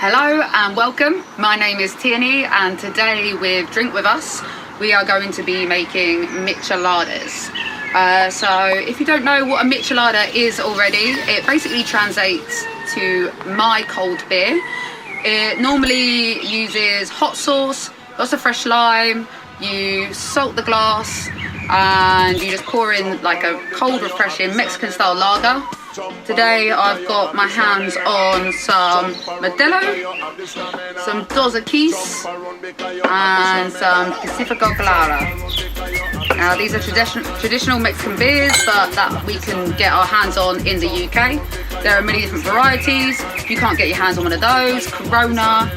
Hello and welcome. My name is Tierney and today with Drink With Us we are going to be making micheladas. So if you don't know what a michelada is already, it basically translates to my cold beer. It normally uses hot sauce, lots of fresh lime, you salt the glass and you just pour in like a cold refreshing Mexican style lager. Today I've got my hands on some Modelo, some Dos Equis and some Pacifico Clara. Now these are traditional Mexican beers but that we can get our hands on in the UK. There are many different varieties. If you can't get your hands on one of those, Corona,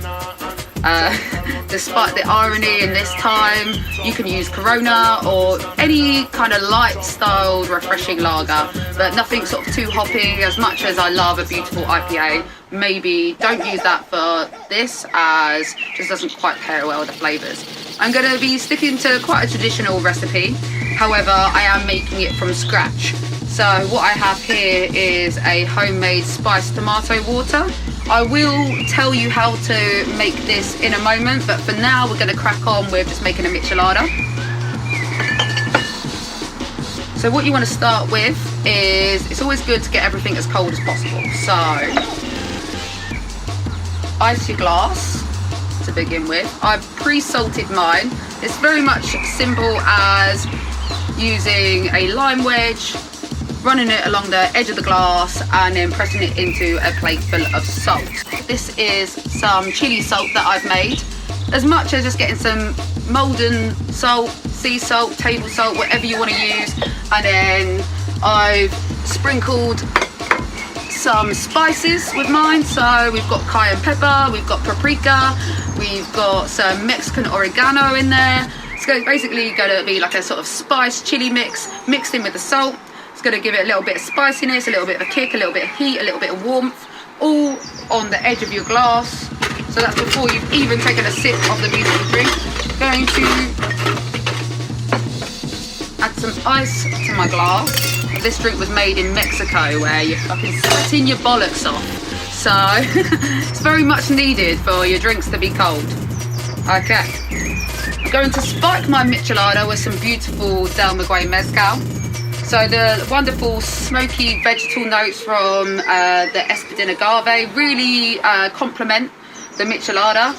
despite the irony in this time, you can use Corona or any kind of light styled refreshing lager, but nothing sort of too hoppy. As much as I love a beautiful IPA, maybe don't use that for this as it just doesn't quite pair well with the flavours. I'm going to be sticking to quite a traditional recipe, however I am making it from scratch. So what I have here is a homemade spiced tomato water. I will tell you how to make this in a moment, but for now we're going to crack on with just making a michelada. So what you want to start with is, it's always good to get everything as cold as possible. So ice your glass to begin with. I've pre-salted mine. It's very much simple as using a lime wedge, running it along the edge of the glass and then pressing it into a plate full of salt. This is some chili salt that I've made. As much as just getting some Maldon salt, sea salt, table salt, whatever you want to use. And then I've sprinkled some spices with mine. So we've got cayenne pepper, we've got paprika, we've got some Mexican oregano in there. It's basically going to be like a sort of spice chili mix mixed in with the salt. It's going to give it a little bit of spiciness, a little bit of a kick, a little bit of heat, a little bit of warmth, all on the edge of your glass. So that's before you've even taken a sip of the beautiful drink. Going to add some ice to my glass. This drink was made in Mexico where you're fucking sweating your bollocks off. So it's very much needed for your drinks to be cold. Okay. I'm going to spike my michelada with some beautiful Del Maguey mezcal. So the wonderful smoky vegetal notes from the espadin agave really complement the michelada.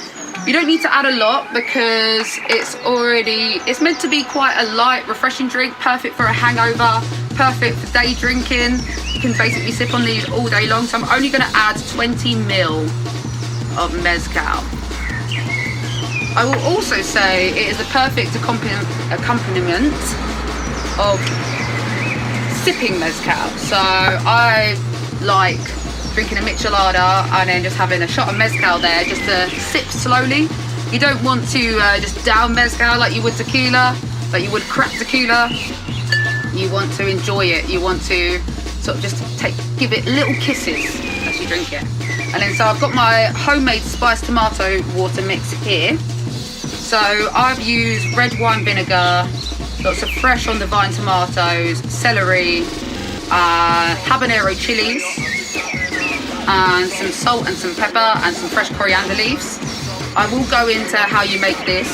You don't need to add a lot because it's meant to be quite a light, refreshing drink, perfect for a hangover, perfect for day drinking. You can basically sip on these all day long. So I'm only going to add 20 ml of mezcal. I will also say it is the perfect accompaniment of sipping mezcal. So I like drinking a michelada and then just having a shot of mezcal there just to sip slowly. You don't want to just down mezcal like you would tequila, like you would crack tequila. You want to enjoy it. You want to sort of just give it little kisses as you drink it. And then so I've got my homemade spiced tomato water mix here. So I've used red wine vinegar, lots of fresh on the vine tomatoes, celery, habanero chilies, and some salt and some pepper and some fresh coriander leaves. I will go into how you make this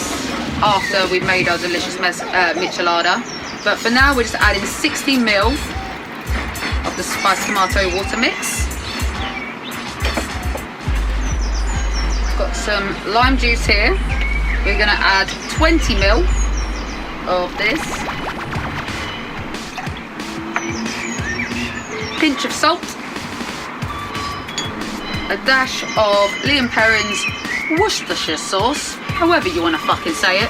after we've made our delicious michelada. But for now we're just adding 60 ml of the spiced tomato water mix. Got some lime juice here. We're going to add 20 ml of this. Pinch of salt. A dash of Liam Perrin's Worcestershire sauce, however you want to fucking say it.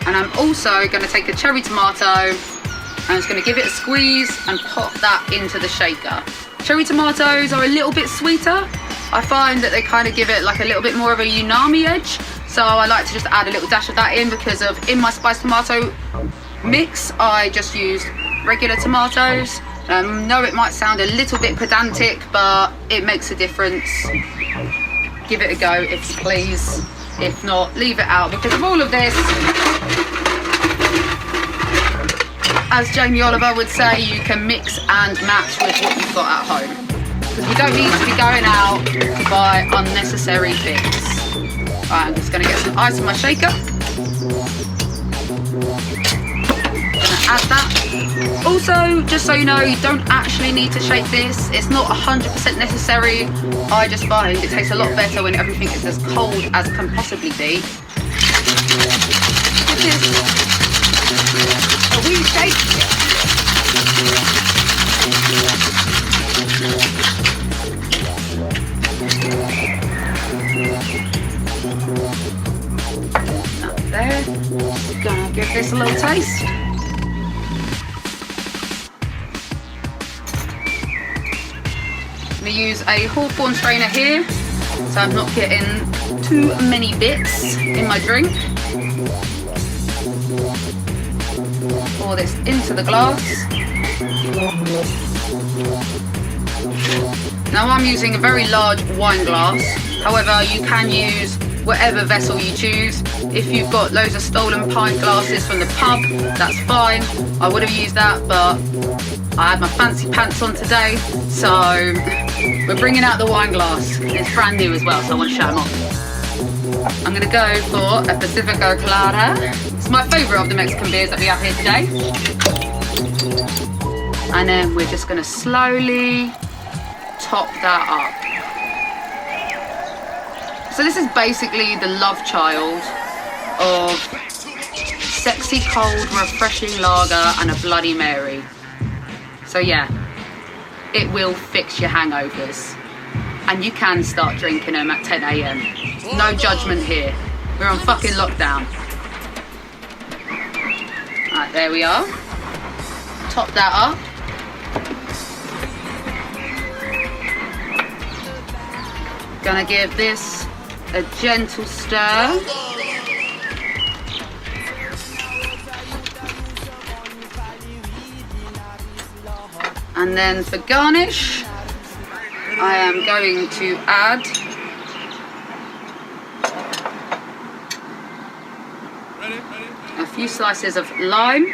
And I'm also going to take a cherry tomato and I'm just going to give it a squeeze and pop that into the shaker. Cherry tomatoes are a little bit sweeter. I find that they kind of give it like a little bit more of a umami edge. So I like to just add a little dash of that in because in my spiced tomato mix, I just used regular tomatoes. No, it might sound a little bit pedantic, but it makes a difference. Give it a go if you please. If not, leave it out because of all of this. as Jamie Oliver would say, you can mix and match with what you've got at home. Because we don't need to be going out to buy unnecessary things. Right, I'm just going to get some ice in my shaker. Add that. Also, just so you know, you don't actually need to shake this. It's not 100% necessary. I just find it tastes a lot better when everything is as cold as can possibly be. This is a wee shake. Up there. Gonna give this a little taste. I'm going to use a Hawthorne strainer here, so I'm not getting too many bits in my drink. Pour this into the glass. Now I'm using a very large wine glass, however you can use whatever vessel you choose. If you've got loads of stolen pint glasses from the pub, that's fine. I would have used that, but I had my fancy pants on today, so we're bringing out the wine glass. It's brand new as well, so I want to show them off. I'm going to go for a Pacifico Colada. It's my favourite of the Mexican beers that we have here today. And then we're just going to slowly top that up. So this is basically the love child of sexy, cold, refreshing lager and a Bloody Mary. So yeah, it will fix your hangovers. And you can start drinking them at 10 AM. No judgment here. We're on fucking lockdown. Right, there we are. Top that up. Gonna give this a gentle stir. And then for garnish, I am going to add a few slices of lime,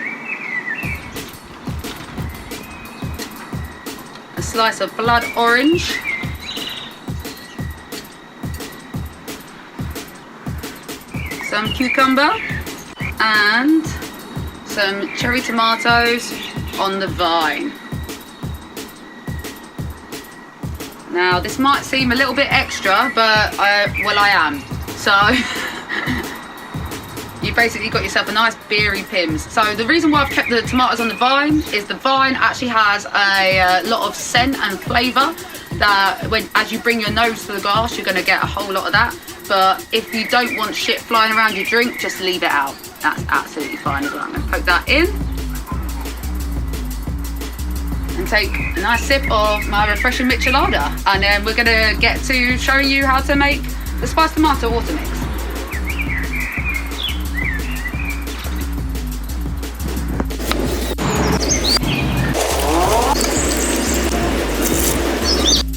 a slice of blood orange, some cucumber, and some cherry tomatoes on the vine. Now this might seem a little bit extra, but I am. So you've basically got yourself a nice beery Pimm's. So the reason why I've kept the tomatoes on the vine is the vine actually has a lot of scent and flavour that as you bring your nose to the glass, you're going to get a whole lot of that. But if you don't want shit flying around your drink, just leave it out. That's absolutely fine as well. I'm going to poke that in. And take a nice sip of my refreshing Michelada, and then we're going to get to showing you how to make the spiced tomato water mix.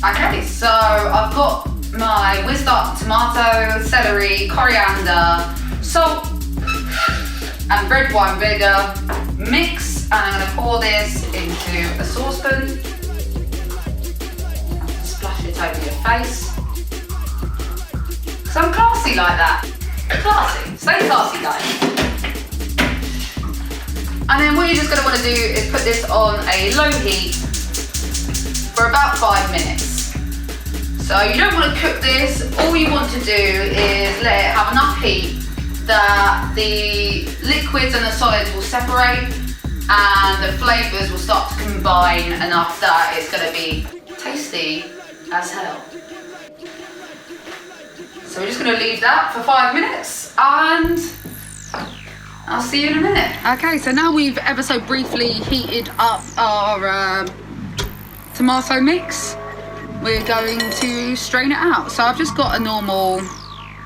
Okay, so I've got my whizzed up tomato, celery, coriander, salt and red wine vinegar mix. And I'm going to pour this into a saucepan. Splash it over your face. So I'm classy like that. Classy. Stay classy, guys. And then what you're just going to want to do is put this on a low heat for about 5 minutes. So you don't want to cook this. All you want to do is let it have enough heat that the liquids and the solids will separate, and the flavours will start to combine enough that it's going to be tasty as hell. So we're just going to leave that for 5 minutes, and I'll see you in a minute. Okay, so now we've ever so briefly heated up our tomato mix, we're going to strain it out. So I've just got a normal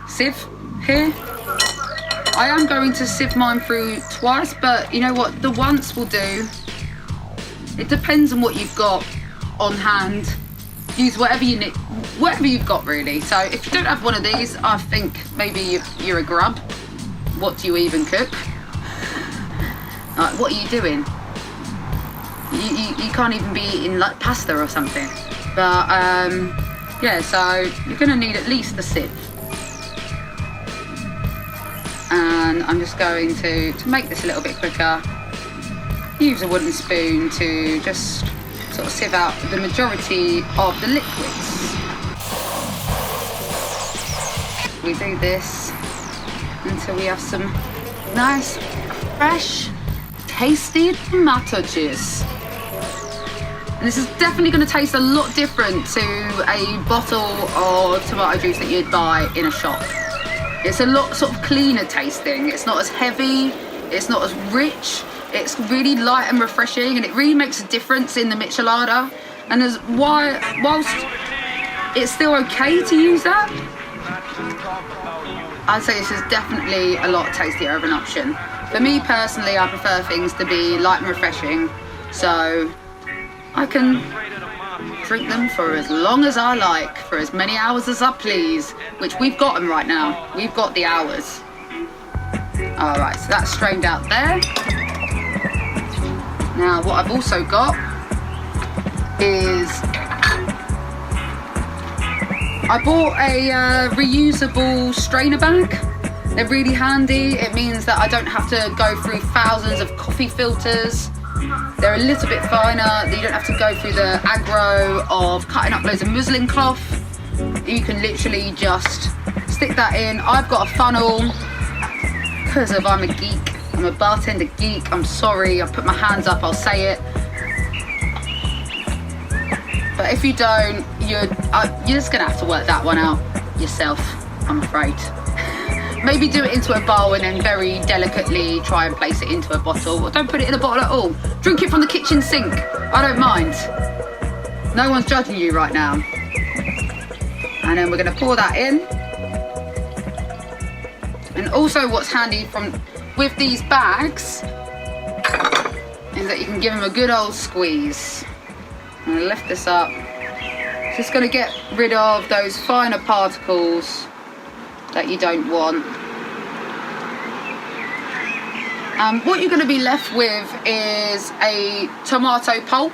sieve here. I am going to sieve mine through twice, but you know what, the once will do. It depends on what you've got on hand. Use whatever you need, whatever you've got really. So if you don't have one of these, I think maybe you're a grub. What do you even cook? What are you doing? You can't even be eating like pasta or something. But yeah, so you're gonna need at least a sieve. And I'm just going to make this a little bit quicker, use a wooden spoon to just sort of sieve out the majority of the liquids. We do this until we have some nice, fresh, tasty tomato juice. And this is definitely going to taste a lot different to a bottle of tomato juice that you'd buy in a shop. It's a lot sort of cleaner tasting. It's not as heavy, it's not as rich, it's really light and refreshing, and it really makes a difference in the Michelada. And whilst it's still okay to use that, I'd say this is definitely a lot tastier of an option. For me personally, I prefer things to be light and refreshing, so I can drink them for as long as I like, for as many hours as I please, which we've got them right now. We've got the hours. All right, so that's strained out there. Now, what I've also got is I bought a reusable strainer bag. They're really handy. It means that I don't have to go through thousands of coffee filters. They're a little bit finer. You don't have to go through the aggro of cutting up loads of muslin cloth. You can literally just stick that in. I've got a funnel because I'm a geek. I'm a bartender geek. I'm sorry. I put my hands up. I'll say it. But if you don't, you're just gonna have to work that one out yourself, I'm afraid. Maybe do it into a bowl and then very delicately try and place it into a bottle. Or don't put it in a bottle at all. Drink it from the kitchen sink. I don't mind. No one's judging you right now. And then we're gonna pour that in. And also what's handy with these bags is that you can give them a good old squeeze. I'm gonna lift this up. Just gonna get rid of those finer particles that you don't want. What you're going to be left with is a tomato pulp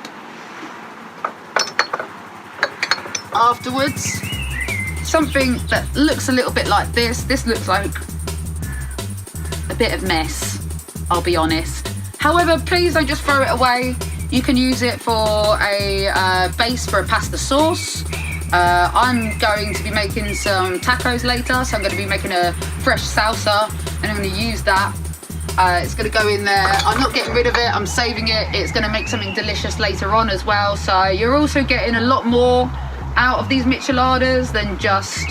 afterwards. Something that looks a little bit like this. This looks like a bit of mess, I'll be honest. However, please don't just throw it away. You can use it for a base for a pasta sauce. I'm going to be making some tacos later, so I'm going to be making a fresh salsa, and I'm going to use that. It's going to go in there. I'm not getting rid of it, I'm saving it. It's going to make something delicious later on as well. So you're also getting a lot more out of these Micheladas than just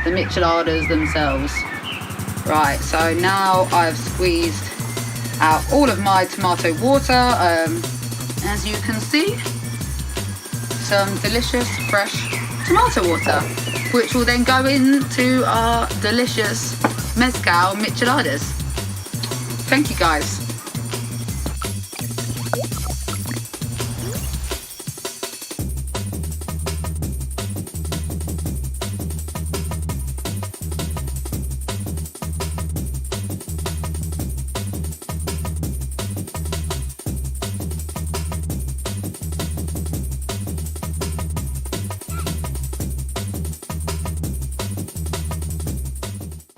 the Micheladas themselves. Right, so now I've squeezed out all of my tomato water. As you can see, some delicious fresh tomato water, which will then go into our delicious mezcal micheladas. Thank you guys.